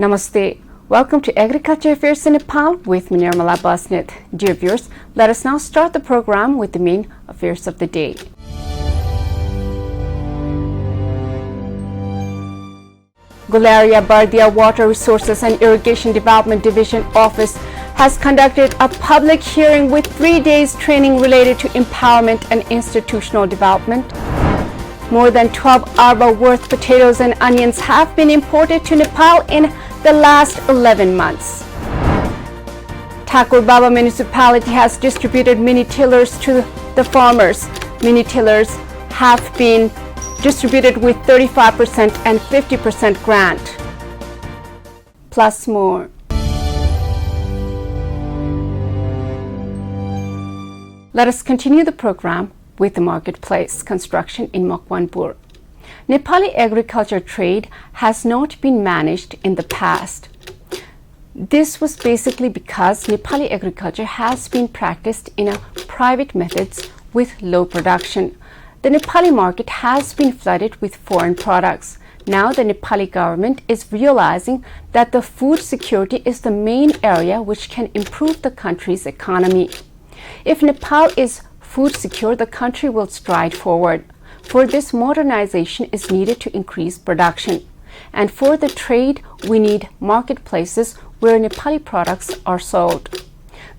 Namaste. Welcome to Agriculture Affairs in Nepal with me, Nirmala Basnet. Dear viewers, let us now start the program with the main affairs of the day. Gularia Bardia Water Resources and Irrigation Development Division Office has conducted a public hearing with 3 days training related to empowerment and institutional development. More than 12 arba worth potatoes and onions have been imported to Nepal in the last 11 months. Thakur Baba municipality has distributed mini tillers to the farmers. Mini tillers have been distributed with 35% and 50% grant, plus more. Let us continue the program with the marketplace construction in Makwanpur. Nepali agriculture trade has not been managed in the past. This was basically because Nepali agriculture has been practiced in a private methods with low production. The Nepali market has been flooded with foreign products. Now the Nepali government is realizing that the food security is the main area which can improve the country's economy. If Nepal is food secure, the country will stride forward. For this, modernization is needed to increase production. And for the trade, we need marketplaces where Nepali products are sold.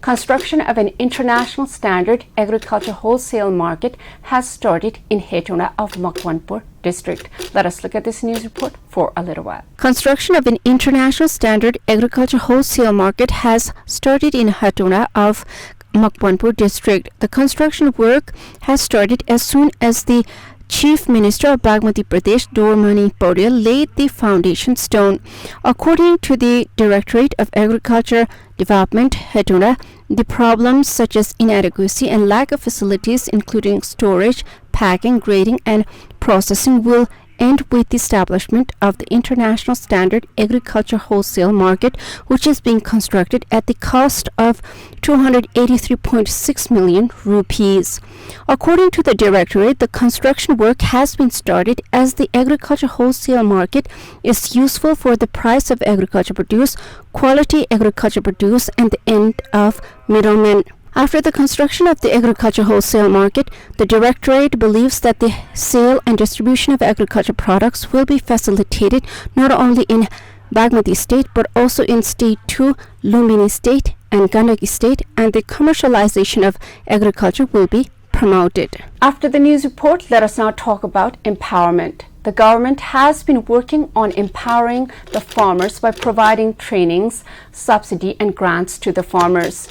Construction of an international standard agriculture wholesale market has started in Hetuna of Makwanpur district. Let us look at this news report for a little while. Construction of an international standard agriculture wholesale market has started in Hetuna of Makwanpur district. The construction work has started as soon as the Chief Minister of Bagmati Pradesh, Dormani Paudel, laid the foundation stone. According to the Directorate of Agriculture Development, Hetuna, the problems such as inadequacy and lack of facilities including storage, packing, grading and processing will end with the establishment of the international standard agriculture wholesale market, which is being constructed at the cost of 283.6 million rupees. According to the directorate, the construction work has been started as the agriculture wholesale market is useful for the price of agriculture produce, quality agriculture produce, and the end of middlemen. After the construction of the agriculture wholesale market, the Directorate believes that the sale and distribution of agriculture products will be facilitated not only in Bagmati state but also in State 2, Lumbini state and Gandaki state, and the commercialization of agriculture will be promoted. After the news report, let us now talk about empowerment. The government has been working on empowering the farmers by providing trainings, subsidy and grants to the farmers.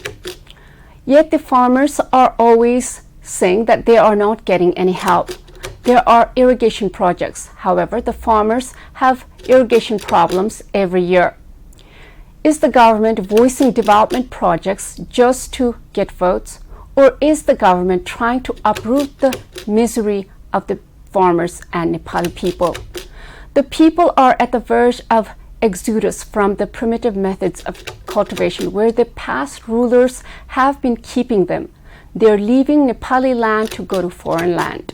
Yet the farmers are always saying that they are not getting any help. There are irrigation projects. However, the farmers have irrigation problems every year. Is the government voicing development projects just to get votes? Or is the government trying to uproot the misery of the farmers and Nepali people? The people are at the verge of exodus from the primitive methods of cultivation where the past rulers have been keeping them. They are leaving Nepali land to go to foreign land.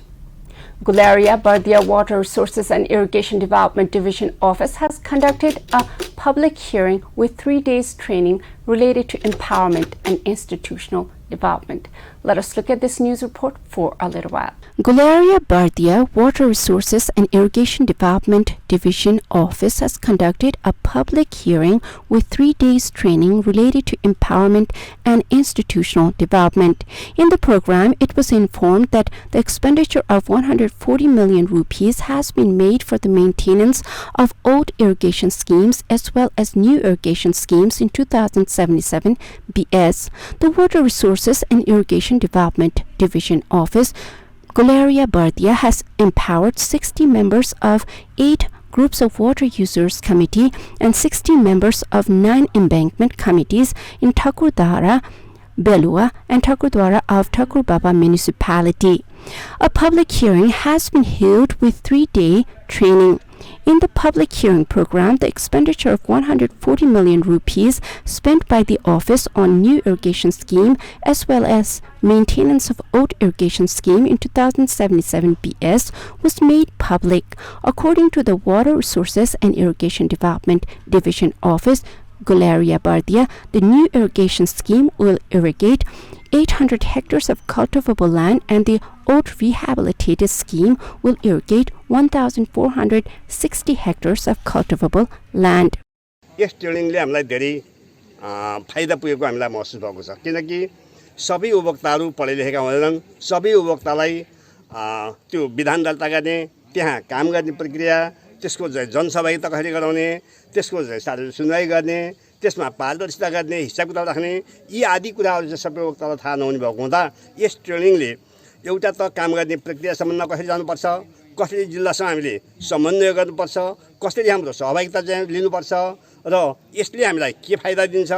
Gularia Bardia Water Resources and Irrigation Development Division Office has conducted a public hearing with 3 days training related to empowerment and institutional development. Let us look at this news report for a little while. Gularia Bardia Water Resources and Irrigation Development Division Office has conducted a public hearing with 3 days training related to empowerment and institutional development. In the program, it was informed that the expenditure of 140 million rupees has been made for the maintenance of old irrigation schemes as well as new irrigation schemes in 2077 BS. The Water Resources and Irrigation Development Division Office, Gularia Bardia, has empowered 60 members of 8 groups of water users committee and 60 members of 9 embankment committees in Thakurdwara, Belua and Thakurdwara of Thakur Baba municipality. A public hearing has been held with 3-day training. In the public hearing program, the expenditure of 140 million rupees spent by the office on new irrigation scheme as well as maintenance of old irrigation scheme in 2077 BS was made public. According to the Water Resources and Irrigation Development Division Office, Gularia Bardia, the new irrigation scheme will irrigate 800 hectares of cultivable land and the old rehabilitated scheme will irrigate 1,460 hectares of cultivable land. Yes ट्रेनिङले हामीलाई धेरै फाइदा पुगेको हामीलाई महसुस भएको छ किनकि सबै उपभोक्ताहरू पढे लेखेका हुँदैनन् सबै उपभोक्तालाई त्यो विधान दर्ता गर्ने त्यहाँ काम गर्ने प्रक्रिया त्यसको जनसहभागिता कसरी गराउने त्यसको सार्वजनिक सुनवाई गर्ने त्यसमा पारदर्शिता गर्ने हिसाब किताब राख्ने यी आदि कुराहरू चाहिँ सबै उपभोक्तालाई थाहा नहुने भएको हुँदा यस ट्रेनिङले एउटा त काम गर्ने प्रक्रियासम्म कसरी जानुपर्छ कसरी जिल्लासँग हामीले समन्वय गर्नुपर्छ कसरी हाम्रो सहभागिता चाहिँ लिनुपर्छ र यसले हामीलाई के फाइदा दिन्छ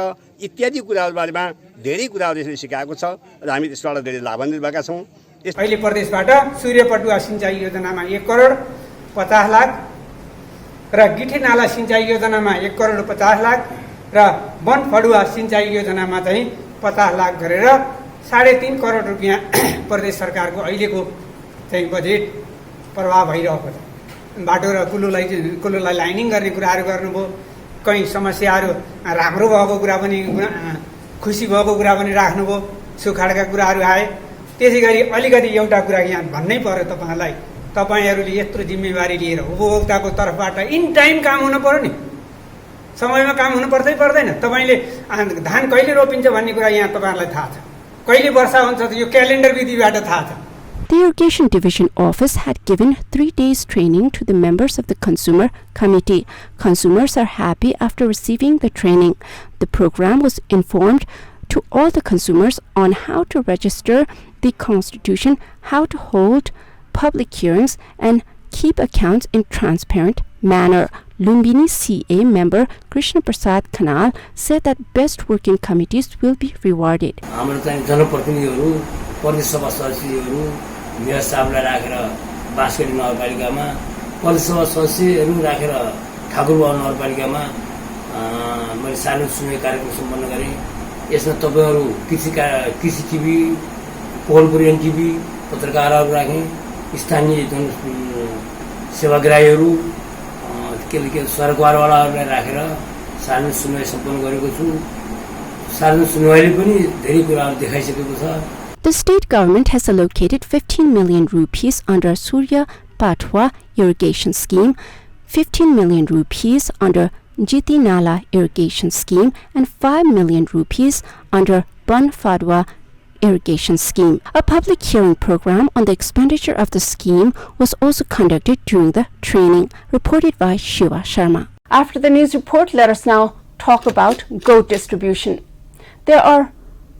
इत्यादि कुराहरु बारेमा धेरै कुराहरु यसले सिकाएको छ र हामी त्यसबाट धेरै लाभान्वित भएका छौं। अहिले प्रदेशबाट सूर्यपटुवा सिंचाई योजनामा 1 करोड 50 लाख र गिठे नाला सिंचाई योजनामा 1 करोड 50 लाख र वन फडुवा सिंचाई योजनामा चाहिँ 50 लाख गरेर 3.5 करोड रुपैयाँ प्रदेश सरकारको अहिलेको चाहिँ बजेट प्रवाह भइरहेको छ। बाटो र कुलोलाई लाइनिङ गर्ने कुराहरु गर्नुभयो, कहीं समस्याहरु राम्रो भएको कुरा पनि खुशी भएको कुरा पनि राख्नुभयो, सुखाडका कुराहरु आए। त्यसैगरी अलिकति एउटा कुरा यहाँ भन्नै पर्यो तपाईहरुलाई, तपाईहरुले यत्रो जिम्मेवारी लिएर उपभोक्ताको तर्फबाट इन टाइम काम हुनु पर्यो नि, समयमा काम हुनु पर्दैन। तपाईले धान कहिले रोपिन्छ भन्ने कुरा यहाँ तपाईहरुलाई थाहा छ, कहिले वर्षा हुन्छ यो क्यालेन्डर विधिबाट थाहा छ। The Irrigation Division Office had given 3 days training to the members of the Consumer Committee. Consumers are happy after receiving the training. The program was informed to all the consumers on how to register the Constitution, how to hold public hearings, and keep accounts in transparent manner. Lumbini CA member Krishitvhd Kanal said that best working committees will be rewarded. Mayor साहबलाई राखेर basket नगरपालिकामा परिसभा सदस्यहरू राखेर ठाकुरबाबु नगरपालिकामा मैले सार्वजनिक सुनवाई कार्यक्रम सम्पन्न गरेँ। यसमा तपाईहरु कृषि टिभी, पोलपुरी एनटिभी पत्रकारहरू राखेँ, स्थानीय सेवाग्राहीहरू के सरकारवालाहरूलाई राखेर सार्वजनिक सुनवाई सम्पन्न गरेको छु। सार्वजनिक सुनवाईले पनि धेरै कुराहरू देखाइसकेको छ। The state government has allocated 15 million rupees under Surya Patwa irrigation scheme, 15 million rupees under Jiti Nala irrigation scheme, and 5 million rupees under Ban Fadwa irrigation scheme. A public hearing program on the expenditure of the scheme was also conducted during the training. Reported by Shiva Sharma. After the news report, let us now talk about goat distribution. There are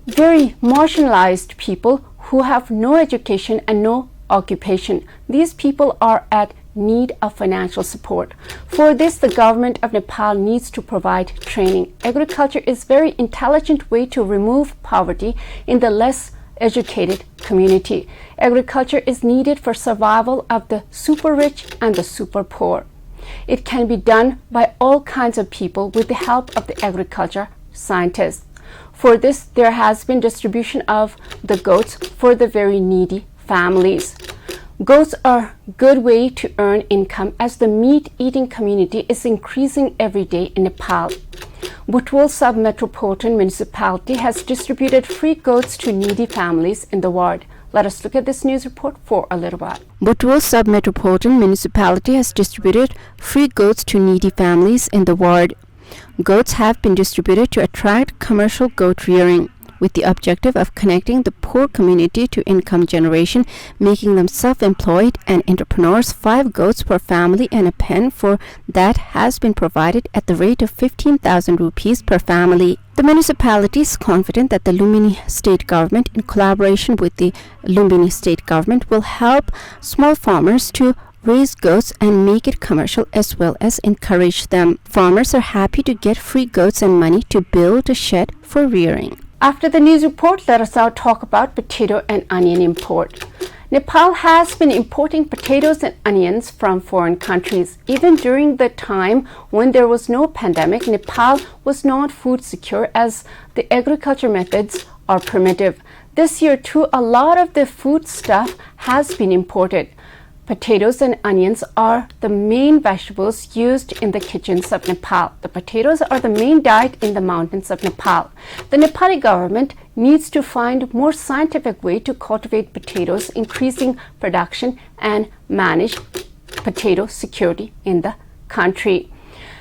very marginalized people who have no education and no occupation. These people are at need of financial support. For this, the government of Nepal needs to provide training. Agriculture is a very intelligent way to remove poverty in the less educated community. Agriculture is needed for survival of the super rich and the super poor. It can be done by all kinds of people with the help of the agriculture scientists. For this, there has been distribution of the goats for the very needy families. Goats are a good way to earn income as the meat-eating community is increasing every day in Nepal. Butwal Sub-Metropolitan Municipality has distributed free goats to needy families in the ward. Let us look at this news report for a little while. Butwal Sub-Metropolitan Municipality has distributed free goats to needy families in the ward. Goats have been distributed to attract commercial goat rearing, with the objective of connecting the poor community to income generation, making them self-employed and entrepreneurs. 5 goats per family and a pen for that has been provided at the rate of 15,000 rupees per family. The municipality is confident that the Lumbini state government, in collaboration with the Lumbini state government, will help small farmers to raise goats and make it commercial as well as encourage them. Farmers are happy to get free goats and money to build a shed for rearing. After the news report, let us now talk about potato and onion import. Nepal has been importing potatoes and onions from foreign countries. Even during the time when there was no pandemic, Nepal was not food secure as the agriculture methods are primitive. This year too, a lot of the food stuff has been imported. Potatoes and onions are the main vegetables used in the kitchens of Nepal. The potatoes are the main diet in the mountains of Nepal. The Nepali government needs to find more scientific way to cultivate potatoes, increasing production and manage potato security in the country.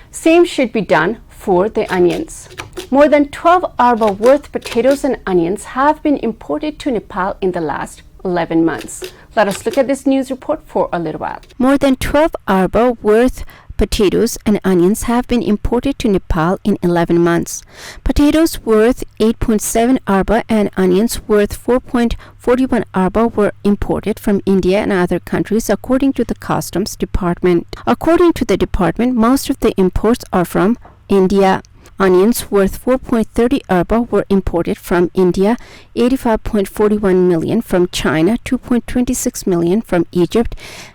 Same should be done for the onions. More than 12 arba worth potatoes and onions have been imported to Nepal in the last 11 months. Let us look at this news report for a little while. More than 12 arba worth potatoes and onions have been imported to Nepal in 11 months. Potatoes worth 8.7 arba and onions worth 4.41 arba were imported from India and other countries, according to the Customs Department. According to the department, most of the imports are from India. Onions worth 4.30 arba were imported from India, 85.41 million from China, 2.26 million from Egypt,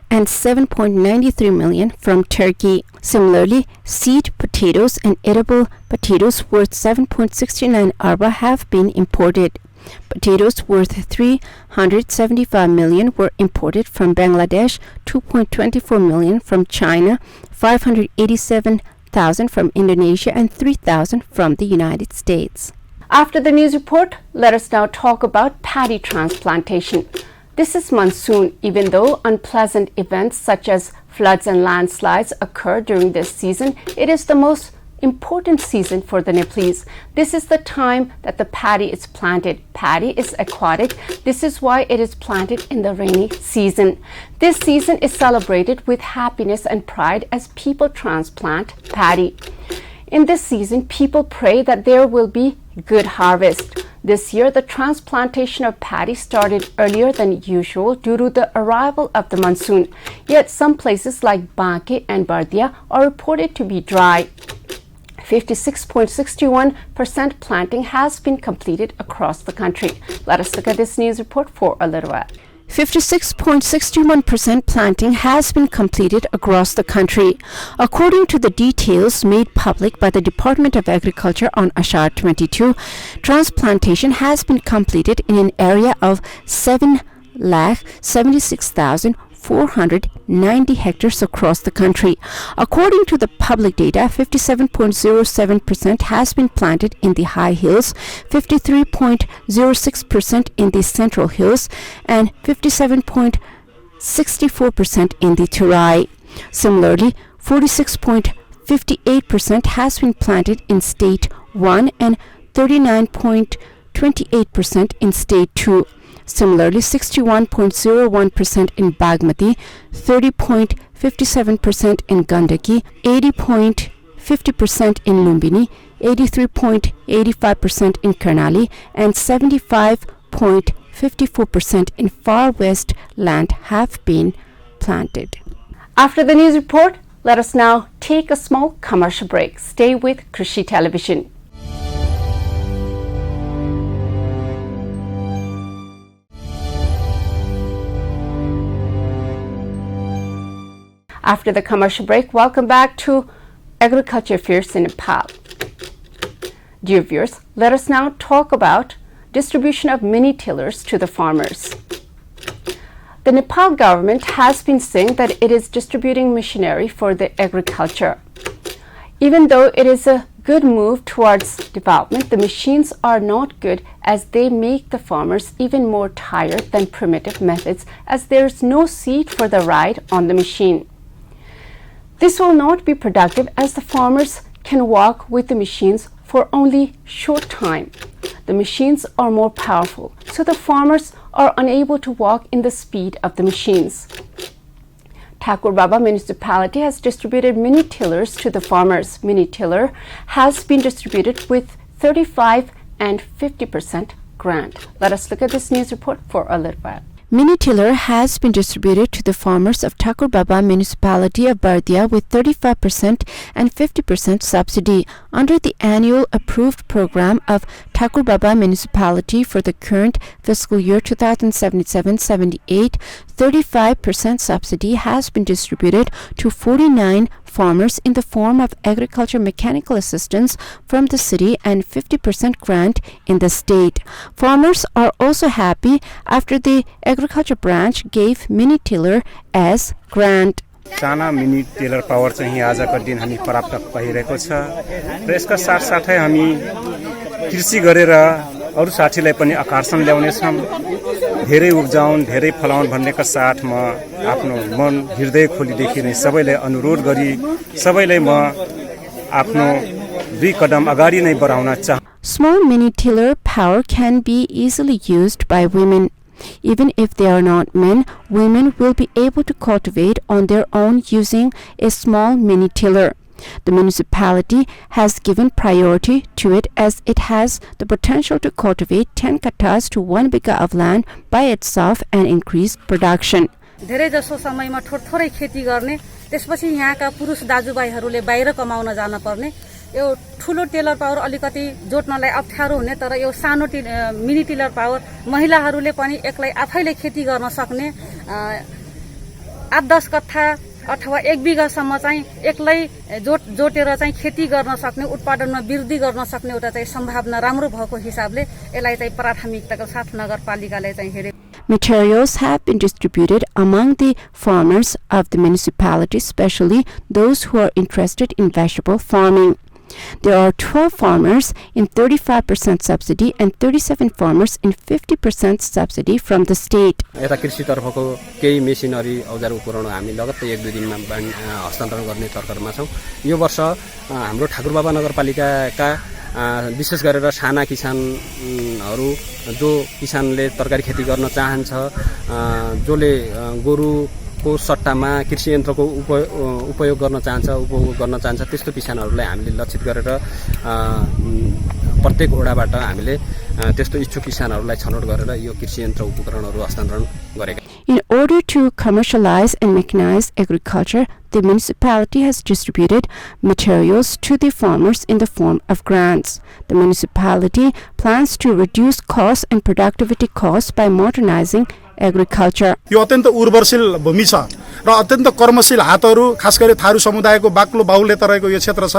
and 7.93 million from Turkey. Similarly, seed potatoes and edible potatoes worth 7.69 arba have been imported. Potatoes worth 375 million were imported from Bangladesh, 2.24 million from China, 587,000 from Indonesia, and 3,000 from the United States. After the news report, let us now talk about paddy transplantation. This is monsoon. Even though unpleasant events such as floods and landslides occur during this season, it is the most important season for the Nepalese. This is the time that the paddy is planted. Paddy is aquatic. This is why it is planted in the rainy season. This season is celebrated with happiness and pride as people transplant paddy. In this season, people pray that there will be good harvest. This year, the transplantation of paddy started earlier than usual due to the arrival of the monsoon. Yet some places like Banke and Bardia are reported to be dry. 56.61% planting has been completed across the country. Let us look at this news report for a little while. 56.61% planting has been completed across the country. According to the details made public by the Department of Agriculture on Ashar 22, transplantation has been completed in an area of 776,490 hectares across the country. According to the public data, 57.07% has been planted in the high hills, 53.06% in the central hills, and 57.64% in the Terai. Similarly, 46.58% has been planted in State 1 and 39.28% in State 2. Similarly, 61.01% in Bagmati, 30.57% in Gandaki, 80.50% in Lumbini, 83.85% in Karnali, and 75.54% in Far West land have been planted. After the news report, let us now take a small commercial break. Stay with Krishi Television. After the commercial break, welcome back to Agriculture Affairs in Nepal. Dear viewers, let us now talk about distribution of mini tillers to the farmers. The Nepal government has been saying that it is distributing machinery for the agriculture. Even though it is a good move towards development, the machines are not good as they make the farmers even more tired than primitive methods, as there is no seat for the ride on the machine. This will not be productive as the farmers can walk with the machines for only short time. The machines are more powerful, so the farmers are unable to walk in the speed of the machines. Thakur Baba municipality has distributed mini tillers to the farmers. Mini tiller has been distributed with 35 and 50% grant. Let us look at this news report for a little while. Mini tiller has been distributed to the farmers of Thakurbaba municipality of Bardia with 35% and 50% subsidy under the annual approved program of Thakurbaba municipality for the current fiscal year 2077-78. 35% subsidy has been distributed to 49 farmers in the form of agriculture mechanical assistance from the city and 50% grant in the state. Farmers are also happy after the agriculture branch gave mini tiller as grant. Sana mini Taylor power चाहिँ आजको दिन हामी प्राप्त भइरहेको छ र यसका साथसाथै हामी कृषि गरेर अरु साथीलाई पनि आकर्षण ल्याउने छौं धेरै उब्जाउन धेरै फलाउन भन्नेका साथ म आफ्नो मन हृदय खोलीदेखि नै सबैलाई अनुरोध गरी सबैलाई म आफ्नो दुई कदम अगाडि नै बढाउन चाहन्छु. Small mini tiller power can be easily used by women. Even if they are not men, women will be able to cultivate on their own using a small mini tiller. The municipality has given priority to it as it has the potential to cultivate 10 katas to 1 biga of land by itself and increase production. धेरै जसो समयमा थोरै खेती गर्ने त्यसपछि यहाँका पुरुष दाजुभाइहरूले बाहिर कमाउन जान पर्ने यो ठुलो टेलर पावर अलिकति जोड्नलाई अप्ठ्यारो हुने तर यो सानो मिनी टेलर पावर महिलाहरूले पनि एक्लै आफैले खेती गर्न सक्ने 8-10 कट्ठा अथवा 1 बिगासम्म चाहिँ एक्लै जोटेर चाहिँ खेती गर्न सक्ने उत्पादनमा वृद्धि गर्न सक्ने एउटा चाहिँ सम्भावना राम्रो भएको हिसाबले यसलाई चाहिँ प्राथमिकताको साथ नगरपालिकाले चाहिँ हेरे. Materials have been distributed among the farmers of the municipality, especially those who are interested in vegetable farming. There are 12 farmers in 35% subsidy and 37 farmers in 50% subsidy from the state. यता कृषि तर्फको केही मेसिनरी औजार उपकरण हामी लगत्तै 1-2 दिनमा हस्तान्तरण गर्ने तर्करमा छौं. यो वर्ष हाम्रो ठाकुरबाबा नगरपालिकाका विशेष गरेर साना किसानहरू जो किसानले तरकारी खेती गर्न चाहन्छ जसले गोरुको सट्टामा कृषि यन्त्रको उपयोग गर्न चाहन्छ उपभोग गर्न चाहन्छ त्यस्तो किसानहरूलाई हामीले लक्षित गरेर प्रत्येक वडाबाट हामीले त्यस्तो इच्छुक किसानहरूलाई छनौट गरेर यो कृषि यन्त्र उपकरणहरू हस्तान्तरण गरेका. In order to commercialize and mechanize agriculture, the municipality has distributed materials to the farmers in the form of grants. The municipality plans to reduce costs and productivity costs by modernizing agriculture. यो अत्यन्त उर्वरशील भूमि छ र अत्यन्त कर्मशील हातहरू खास गरी थारू समुदायको बाक्लो बाहुल्यता रहेको यो क्षेत्र छ.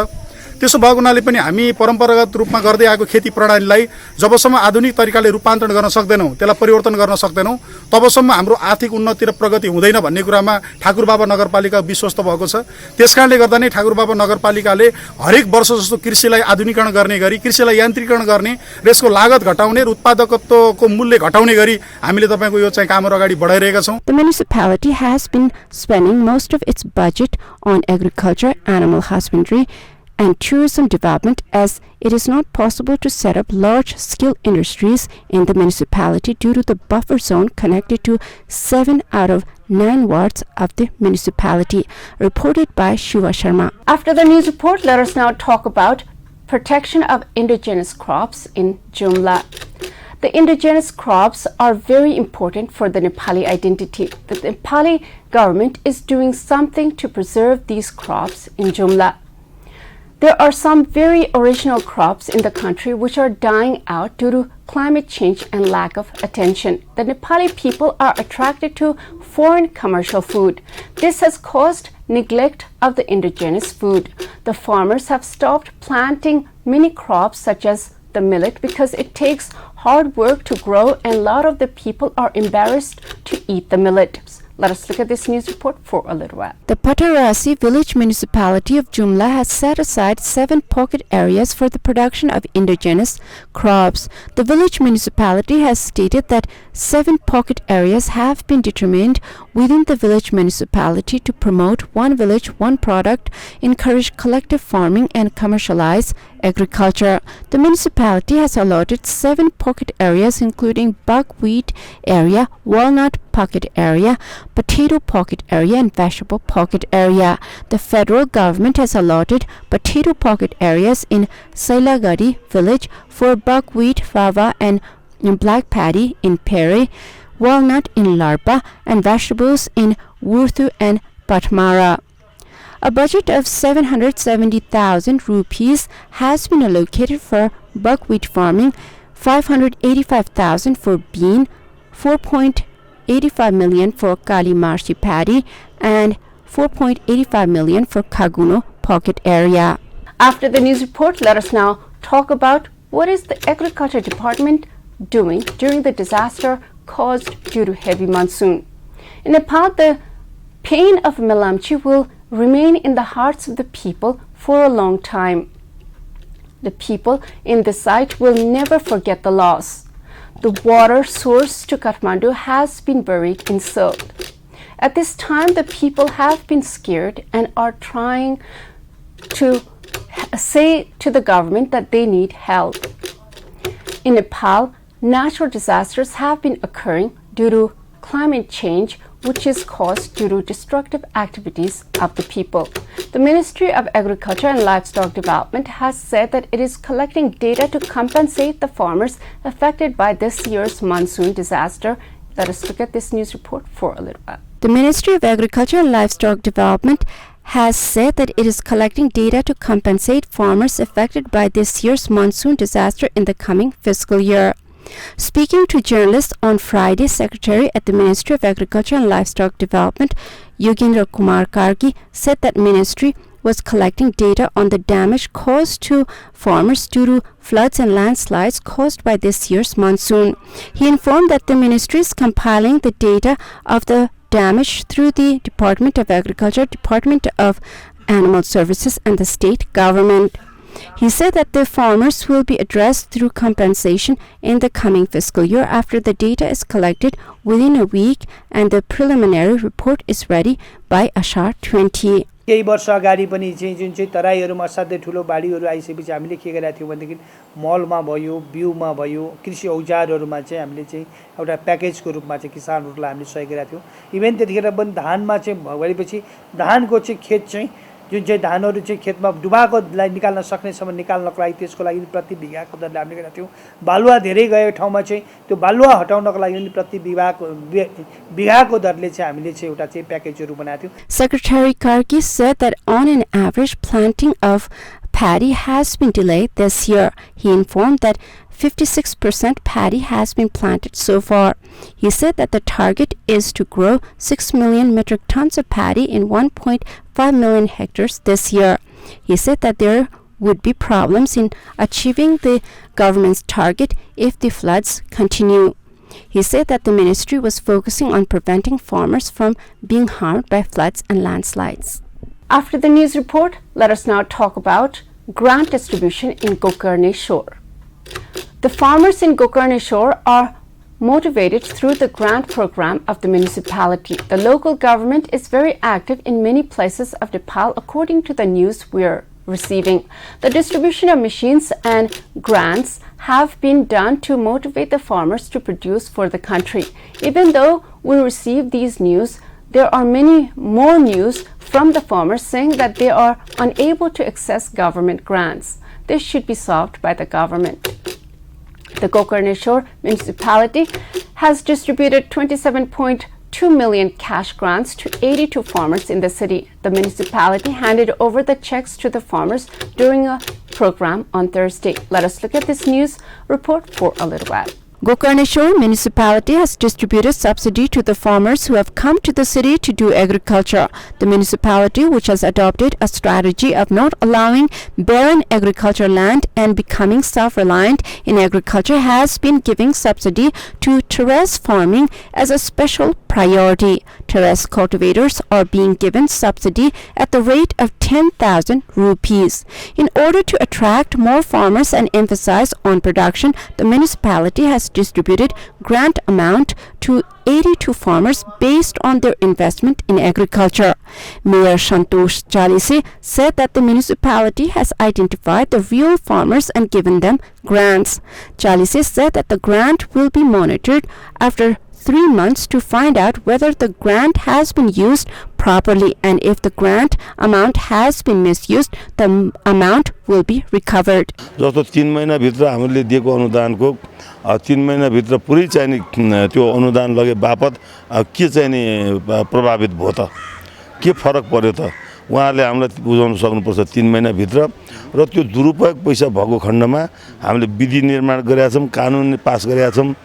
त्यसो भएको हुनाले पनि हामी परम्परागत रूपमा गर्दै आएको खेती प्रणालीलाई जबसम्म आधुनिक तरिकाले रूपान्तरण गर्न सक्दैनौं त्यसलाई परिवर्तन गर्न सक्दैनौं तबसम्म हाम्रो आर्थिक उन्नति र प्रगति हुँदैन भन्ने कुरामा ठाकुरबाबा नगरपालिका विश्वस्त भएको छ. त्यसकारणले गर्दा नै ठाकुरबाबा नगरपालिकाले हरेक वर्ष जस्तो कृषिलाई आधुनिकीकरण गर्ने गरी कृषिलाई यान्त्रिकीकरण गर्ने र यसको लागत घटाउने र उत्पादकत्वको मूल्य घटाउने गरी हामीले तपाईको यो चाहिँ कामहरु अगाडि बढाइरहेका छौं. The municipality has been spending most of its budget on agriculture, animal husbandry and tourism development as it is not possible to set up large-scale industries in the municipality due to the buffer zone connected to 7 out of 9 wards of the municipality. Reported by Shiva Sharma. After the news report, let us now talk about protection of indigenous crops in Jumla. The indigenous crops are very important for the Nepali identity. The Nepali government is doing something to preserve these crops in Jumla. There are some very original crops in the country which are dying out due to climate change and lack of attention. The Nepali people are attracted to foreign commercial food. This has caused neglect of the indigenous food. The farmers have stopped planting many crops such as the millet because it takes hard work to grow and a lot of the people are embarrassed to eat the millet. Let us look at this news report for a little while. The Patarasi village municipality of Jumla has set aside 7 pocket areas for the production of indigenous crops. The village municipality has stated that 7 pocket areas have been determined within the village municipality to promote one village, one product, encourage collective farming and commercialize agriculture. The municipality has allotted 7 pocket areas including buckwheat area, walnut pocket area, potato pocket area and vegetable pocket area. The federal government has allotted potato pocket areas in Sailagadi village for buckwheat, fava and black paddy in Pere, walnut in Larpa, and vegetables in Wurthu and Patmara. A budget of 770,000 rupees has been allocated for buckwheat farming, 585,000 for bean, 4.85 million for Kali Marshi paddy, and 4.85 million for Kaguno pocket area. After the news report, let us now talk about what is the Agriculture Department doing during the disaster caused due to heavy monsoon. In Nepal, the pain of Melamchi will remain in the hearts of the people for a long time. The people in the site will never forget the loss. The water source to Kathmandu has been buried in silt. At this time, the people have been scared and are trying to say to the government that they need help. In Nepal, natural disasters have been occurring due to climate change, which is caused due to destructive activities of the people. The Ministry of Agriculture and Livestock Development has said that it is collecting data to compensate the farmers affected by this year's monsoon disaster. Let us look at this news report for a little while. The Ministry of Agriculture and Livestock Development has said that it is collecting data to compensate farmers affected by this year's monsoon disaster in the coming fiscal year. Speaking to journalists on Friday, Secretary at the Ministry of Agriculture and Livestock Development, Yogendra Kumar Kargi, said that ministry was collecting data on the damage caused to farmers due to floods and landslides caused by this year's monsoon. He informed that the ministry is compiling the data of the damage through the Department of Agriculture, Department of Animal Services, and the state government. He said that the farmers will be addressed through compensation in the coming fiscal year after the data is collected within a week and the preliminary report is ready by Ashar 20. केही वर्ष अगाडि पनि चाहिँ जुन चाहिँ तराईहरुमा असाध्यै ठुलो बाढीहरु आइसकेपछि हामीले के गरेका थियौं भनेदेखि मलमा भयो बिउमा भयो कृषि औजारहरुमा चाहिँ हामीले चाहिँ एउटा प्याकेजको रूपमा चाहिँ किसानहरुलाई हामीले सहयोग गरेका थियौं इभन त्यतिखेर पनि धानमा चाहिँ भएपछि धानको चाहिँ खेत चाहिँ जुन चाहिँ धानहरु चाहिँ खेतमा डुबाकोलाई निकाल्न सक्नेसम्म निकाल्नको लागि त्यसको लागि प्रति बिघाको दरले हामीले गरेका थियौं बालुवा धेरै गएको ठाउँमा चाहिँ त्यो बालुवा हटाउनको लागि प्रति बिघाको दरले चाहिँ हामीले चाहिँ एउटा चाहिँ प्याकेजहरु बनाएको थियौं. Secretary Kargi said that on an average planting of paddy has been delayed this year. He informed that 56% paddy has been planted so far. He said that the target is to grow 6 million metric tons of paddy in 1.5 million hectares this year. He said that there would be problems in achieving the government's target if the floods continue. He said that the ministry was focusing on preventing farmers from being harmed by floods and landslides. After the news report, let us now talk about grant distribution in Gokarne Shore. The farmers in Gokarne Shore are motivated through the grant program of the municipality. The local government is very active in many places of Nepal, according to the news we are receiving. The distribution of machines and grants have been done to motivate the farmers to produce for the country. Even though we receive these news, there are many more news from the farmers saying that they are unable to access government grants. This should be solved by the government. The Gokarne Shore municipality has distributed 27.2 million cash grants to 82 farmers in the city. The municipality handed over the checks to the farmers during a program on Thursday. Let us look at this news report for a little while. Gokarne Shore municipality has distributed subsidy to the farmers who have come to the city to do agriculture. The municipality, which has adopted a strategy of not allowing barren agriculture land and becoming self-reliant in agriculture, has been giving subsidy to terrace farming as a special priority. Terrace cultivators are being given subsidy at the rate of 10,000 rupees. In order to attract more farmers and emphasize on production, the municipality has distributed grant amount to 82 farmers based on their investment in agriculture. Mayor Santosh Chalise said that the municipality has identified the real farmers and given them grants. Chalise said that the grant will be monitored after 3 months to find out whether the grant has been used properly, and if the grant amount has been misused, the amount will be recovered. जस्तो 3 महिनाभित्र हामीले दिएको अनुदानको 3 महिनाभित्र पुरै चाहिने त्यो अनुदान लगे बापत के चाहिने प्रभावित भयो त, के फरक पर्यो त, उहाँहरूले हामीलाई बुझाउन सक्नुपर्छ 3 महिनाभित्र। र त्यो दुरुपयोग पैसा भएको खण्डमा हामीले विधि निर्माण गरेका छौँ, कानुन पास गरेका छौँ,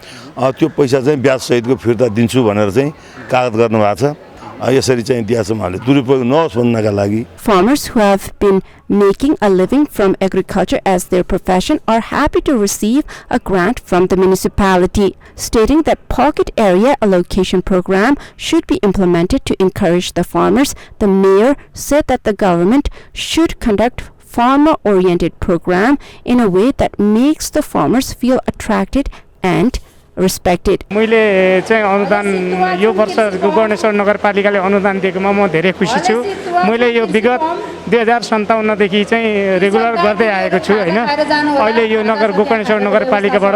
त्यो पैसा चाहिँ ब्याज सहितको फिर्ता दिन्छु भनेर चाहिँ कागज गर्नु भएको छ। यसरी चाहिँ दिया छौँ हामीले दुरुपयोग नहोस् भन्नका लागि। Farmers who have been making a living from agriculture as their profession are happy to receive a grant from the municipality, stating that pocket area allocation program should be implemented to encourage the farmers. The mayor said that the government should conduct farmer-oriented program in a way that makes the farmers feel attracted and respected. मैले चाहिँ अनुदान यो वर्ष गोकर्णेश्वर नगरपालिकाले अनुदान दिएकोमा म धेरै खुसी छु। मैले यो विगत 2057 देखि चाहिँ रेगुलर गर्दै आएको छु हैन। अहिले यो गोकर्णेश्वर नगरपालिकाबाट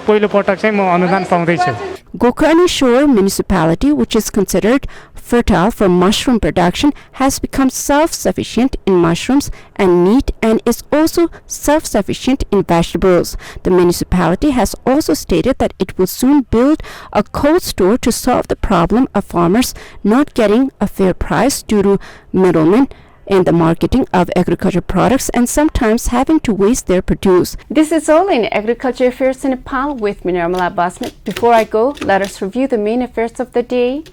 पहिलो पटक चाहिँ म अनुदान पाउँदै छु। Gokarneshwar municipality, which is considered fertile for mushroom production, has become self-sufficient in mushrooms and meat and is also self-sufficient in vegetables. The municipality has also stated that it will soon build a cold store to solve the problem of farmers not getting a fair price due to middlemen in the marketing of agriculture products and sometimes having to waste their produce. This is all in Agriculture Affairs in Nepal with me, Nirmala Basnet. Before I go, let us review the main affairs of the day.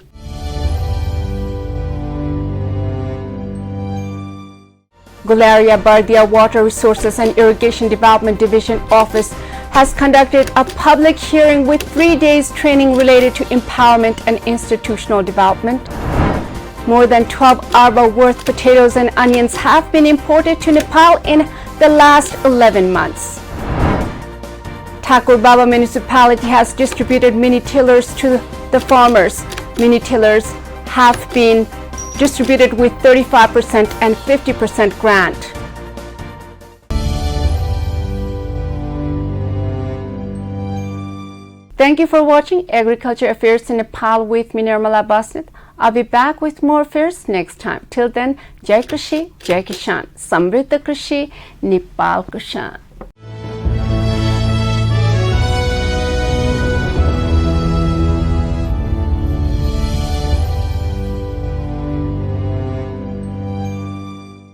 Gularia Bardia Water Resources and Irrigation Development Division Office has conducted a public hearing with 3 days training related to empowerment and institutional development. More than 12 arba worth potatoes and onions have been imported to Nepal in the last 11 months. Thakur Baba municipality has distributed mini tillers to the farmers. Mini tillers have been distributed with 35% and 50% grant. Thank you for watching Agriculture Affairs in Nepal with me, Nirmala Basnet. I'll be back with more affairs next time. Till then, Jai Krishi, Jai Kishan, Samriddha Krishi, Nepal Kishan.